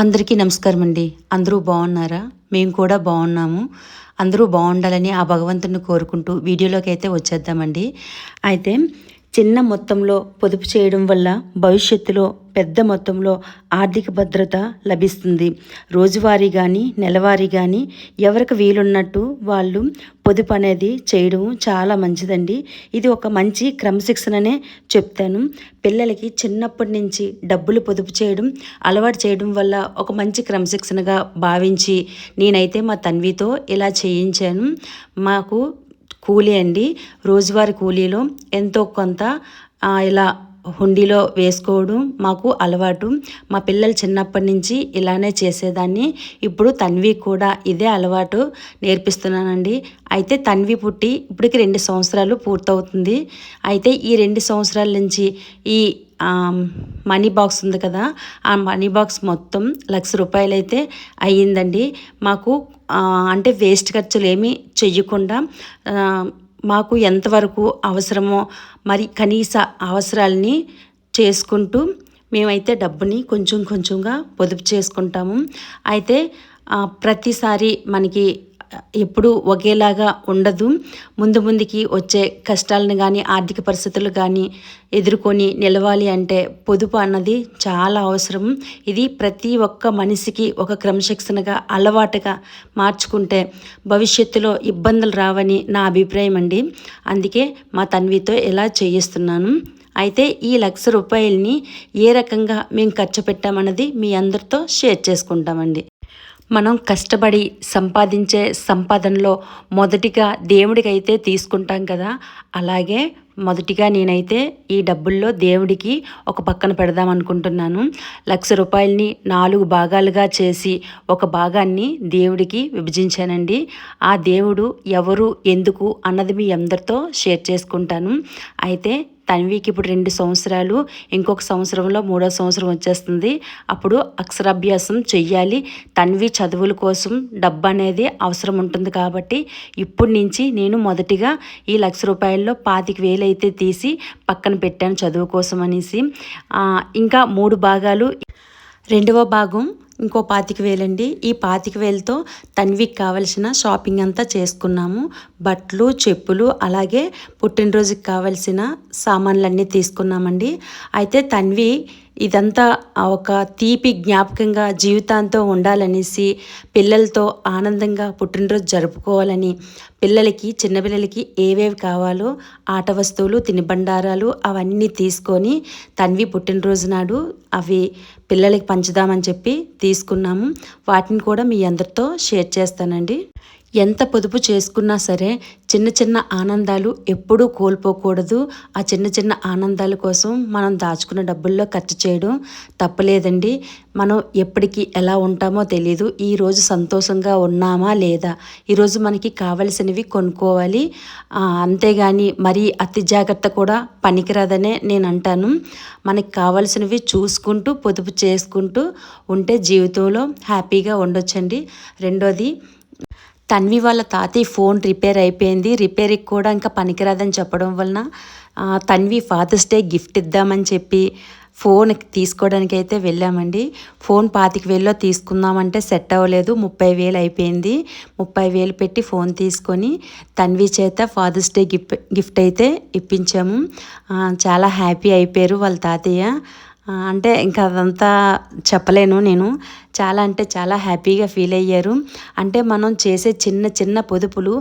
అందరికీ నమస్కారం అండి. అందరూ బాగున్నారా? మేము కూడా బాగున్నాము. అందరూ బాగుండాలని ఆ భగవంతుని కోరుకుంటూ వీడియోలోకి అయితే వచ్చేద్దామండి. అయితే చిన్న మొత్తంలో పొదుపు చేయడం వల్ల భవిష్యత్తులో పెద్ద మొత్తంలో ఆర్థిక భద్రత లభిస్తుంది. రోజువారీ కానీ నెలవారీ కానీ ఎవరికి వీలున్నట్టు వాళ్ళు పొదుపు అనేది చేయడం చాలా మంచిదండి. ఇది ఒక మంచి క్రమశిక్షణనే చెప్తాను. పిల్లలకి చిన్నప్పటి నుంచి డబ్బులు పొదుపు చేయడం అలవాటు చేయడం వల్ల ఒక మంచి క్రమశిక్షణగా భావించి నేనైతే మా తన్వితో ఇలా చేయించాను. మాకు కూలీ అండి. రోజువారీ కూలీలో ఎంతో కొంత ఇలా హుండీలో వేసుకోవడం మాకు అలవాటు. మా పిల్లలు చిన్నప్పటి నుంచి ఇలానే చేసేదాన్ని. ఇప్పుడు తన్వి కూడా ఇదే అలవాటు నేర్పిస్తున్నానండి. అయితే తన్వి పుట్టి ఇప్పటికి 2 సంవత్సరాలు పూర్తవుతుంది. అయితే ఈ 2 సంవత్సరాల నుంచి ఈ మనీ బాక్స్ ఉంది కదా, ఆ మనీ బాక్స్ మొత్తం ₹1,00,000 అయితే అయ్యిందండి. మాకు అంటే వేస్ట్ ఖర్చులు ఏమీ చెయ్యకుండా మాకు ఎంతవరకు అవసరమో మరి కనీస అవసరాలని చేసుకుంటూ మేమైతే డబ్బుని కొంచెం కొంచెంగా పొదుపు చేసుకుంటాము. అయితే ప్రతిసారి మనకి ఎప్పుడు ఒకేలాగా ఉండదు. ముందుకి వచ్చే కష్టాలను కానీ ఆర్థిక పరిస్థితులు కానీ ఎదుర్కొని నిలవాలి అంటే పొదుపు అన్నది చాలా అవసరం. ఇది ప్రతి ఒక్క మనిషికి ఒక క్రమశిక్షణగా అలవాటుగా మార్చుకుంటే భవిష్యత్తులో ఇబ్బందులు రావని నా అభిప్రాయం అండి. అందుకే మా తన్వితో ఇలా చేయిస్తున్నాను. అయితే ఈ ₹1,00,000 ఏ రకంగా మేము ఖర్చు పెట్టామన్నది మీ అందరితో షేర్ చేసుకుంటామండి. మనం కష్టపడి సంపాదించే సంపాదనలో మొదటిగా దేవుడికైతే తీసుకుంటాం కదా, అలాగే మొదటిగా నేనైతే ఈ డబ్బుల్లో దేవుడికి ఒక పక్కన పెడదాం అనుకుంటున్నాను. ₹1,00,000 4 భాగాలుగా చేసి ఒక భాగాన్ని దేవుడికి విభజించానండి. ఆ దేవుడు ఎవరు ఎందుకు అన్నది మీ అందరితో షేర్ చేసుకుంటాను. అయితే తన్వికి ఇప్పుడు 2 సంవత్సరాలు, ఇంకొక సంవత్సరంలో 3వ సంవత్సరం వచ్చేస్తుంది. అప్పుడు అక్షరాభ్యాసం చెయ్యాలి. తన్వి చదువుల కోసం డబ్బు అనేది అవసరం ఉంటుంది కాబట్టి ఇప్పటి నుంచి నేను మొదటిగా ఈ ₹1,00,000లో 25,000 అయితే తీసి పక్కన పెట్టాను చదువు కోసం అనేసి. ఇంకా 3 భాగాలు. రెండవ భాగం ఇంకో 25,000 అండి. ఈ 25,000తో తన్వికి కావలసిన షాపింగ్ అంతా చేసుకున్నాము. బట్టలు, చెప్పులు, అలాగే పుట్టినరోజుకి కావలసిన సామాన్లన్నీ తీసుకున్నామండి. అయితే తన్వి ఇదంతా ఒక తీపి జ్ఞాపకంగా జీవితాంతం ఉండాలనేసి, పిల్లలతో ఆనందంగా పుట్టినరోజు జరుపుకోవాలని, పిల్లలకి చిన్నపిల్లలకి ఏవేవి కావాలో ఆట వస్తువులు, తినుబండారాలు అవన్నీ తీసుకొని తన్వి పుట్టినరోజు నాడు అవి పిల్లలకి పంచుదామని చెప్పి తీసుకున్నాము. వాటిని కూడా మీ అందరితో షేర్ చేస్తానండి. ఎంత పొదుపు చేసుకున్నా సరే చిన్న చిన్న ఆనందాలు ఎప్పుడూ కోల్పోకూడదు. ఆ చిన్న చిన్న ఆనందాల కోసం మనం దాచుకున్న డబ్బుల్లో ఖర్చు చేయడం తప్పలేదండి. మనం ఎప్పటికీ ఎలా ఉంటామో తెలియదు. ఈరోజు సంతోషంగా ఉన్నామా లేదా, ఈరోజు మనకి కావలసినవి కొనుక్కోవాలి. అంతేగాని మరీ అతి జాగ్రత్త కూడా పనికిరాదనే నేను అంటాను. మనకి కావలసినవి చూసుకుంటూ పొదుపు చేసుకుంటూ ఉంటే జీవితంలో హ్యాపీగా ఉండొచ్చండి. రెండోది, తన్వి వాళ్ళ తాతయ్య ఫోన్ రిపేర్ అయిపోయింది. రిపేర్కి కూడా ఇంకా పనికిరాదని చెప్పడం వలన తన్వి ఫాదర్స్ డే గిఫ్ట్ ఇద్దామని చెప్పి ఫోన్ తీసుకోవడానికి అయితే వెళ్ళామండి. ఫోన్ 25,000లో తీసుకుందామంటే సెట్ అవ్వలేదు. 30,000 అయిపోయింది. 30,000 పెట్టి ఫోన్ తీసుకొని తన్వి చేత ఫాదర్స్ డే గిఫ్ట్ అయితే ఇప్పించాము. చాలా హ్యాపీ అయిపోయారు వాళ్ళ తాతయ్య. అంటే ఇంకా అదంతా చెప్పలేను నేను. చాలా అంటే చాలా హ్యాపీగా ఫీల్ అయ్యారు. అంటే మనం చేసే చిన్న చిన్న పొదుపులు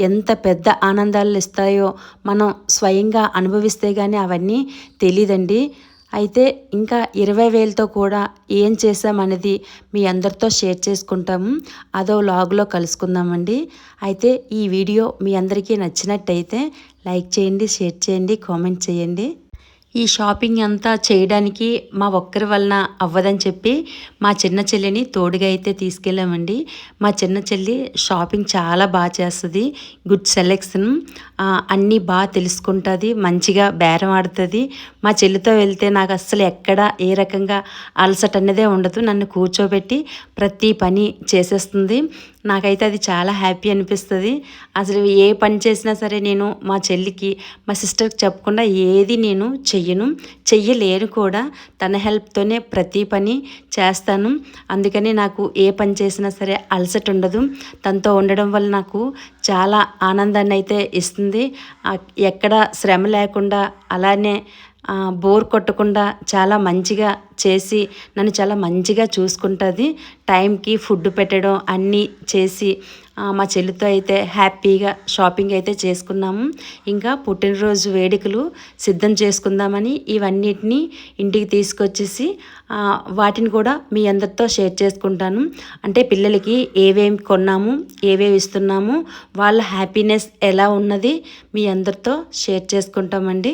ఎంత పెద్ద ఆనందాలు ఇస్తాయో మనం స్వయంగా అనుభవిస్తే కానీ అవన్నీ తెలియదండి. అయితే ఇంకా 20,000తో కూడా ఏం చేసామనేది మీ అందరితో షేర్ చేసుకుంటాము. అదో వ్లాగ్లో కలుసుకుందామండి. అయితే ఈ వీడియో మీ అందరికీ నచ్చినట్టయితే లైక్ చేయండి, షేర్ చేయండి, కామెంట్ చేయండి. ఈ షాపింగ్ అంతా చేయడానికి మా ఒక్కరి వలన అవ్వదని చెప్పి మా చిన్న చెల్లిని తోడుగా అయితే తీసుకెళ్ళామండి. మా చిన్న చెల్లి షాపింగ్ చాలా బాగా చేస్తుంది. గుడ్ సెలెక్షన్, అన్నీ బాగా తెలుసుకుంటుంది, మంచిగా బేరం ఆడుతుంది, మా చెల్లితో వెళ్తే నాకు అస్సలు ఎక్కడ ఏ రకంగా అలసట అనేదే ఉండదు. నన్ను కూర్చోబెట్టి ప్రతి పని చేసేస్తుంది. నాకైతే అది చాలా హ్యాపీ అనిపిస్తుంది. అసలు ఏ పని చేసినా సరే నేను మా చెల్లికి మా సిస్టర్కి చెప్పకుండా ఏది నేను చెయ్యలేను కూడా. తన హెల్ప్తోనే ప్రతి పని చేస్తాను. అందుకని నాకు ఏ పని చేసినా సరే అలసట ఉండదు. తనతో ఉండడం వల్ల నాకు చాలా ఆనందాన్ని అయితే ఇస్తుంది. ఎక్కడ శ్రమ లేకుండా అలానే బోర్ కొట్టకుండా చాలా మంచిగా చేసి నన్ను చాలా మంచిగా చూసుకుంటుంది. టైంకి ఫుడ్ పెట్టడం అన్నీ చేసి మా చెల్లితో అయితే హ్యాపీగా షాపింగ్ అయితే చేసుకున్నాము. ఇంకా పుట్టినరోజు వేడుకలు సిద్ధం చేసుకుందామని ఇవన్నిటిని ఇంటికి తీసుకొచ్చేసి వాటిని కూడా మీ అందరితో షేర్ చేసుకుంటాను. అంటే పిల్లలకి ఏవేమి కొన్నాము, ఏవేవి ఇస్తున్నాము, వాళ్ళ హ్యాపీనెస్ ఎలా ఉన్నది మీ అందరితో షేర్ చేసుకుంటామండి.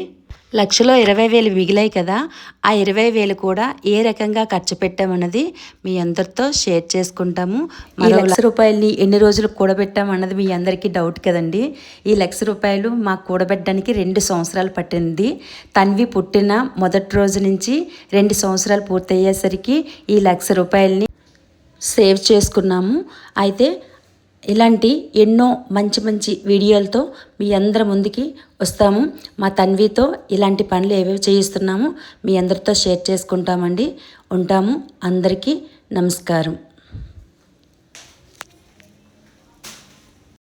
లక్షలో 20,000 మిగిలాయి కదా, ఆ 20,000 కూడా ఏ రకంగా ఖర్చు పెట్టామన్నది మీ అందరితో షేర్ చేసుకుంటాము. ఈ ₹1,00,000 ఎన్ని రోజులు కూడబెట్టామన్నది మీ అందరికీ డౌట్ కదండి. ఈ ₹1,00,000 మాకు కూడబెట్టడానికి 2 సంవత్సరాలు పట్టింది. తన్వి పుట్టిన మొదటి రోజు నుంచి 2 సంవత్సరాలు పూర్తయ్యేసరికి ఈ ₹1,00,000 సేవ్ చేసుకున్నాము. అయితే ఇలాంటి ఎన్నో మంచి మంచి వీడియోలతో మీ అందరి ముందుకి వస్తాము. మా తన్వితో ఇలాంటి పనులు ఏవేవి చేయిస్తున్నామో మీ అందరితో షేర్ చేసుకుంటామండి. ఉంటాము. అందరికీ నమస్కారం.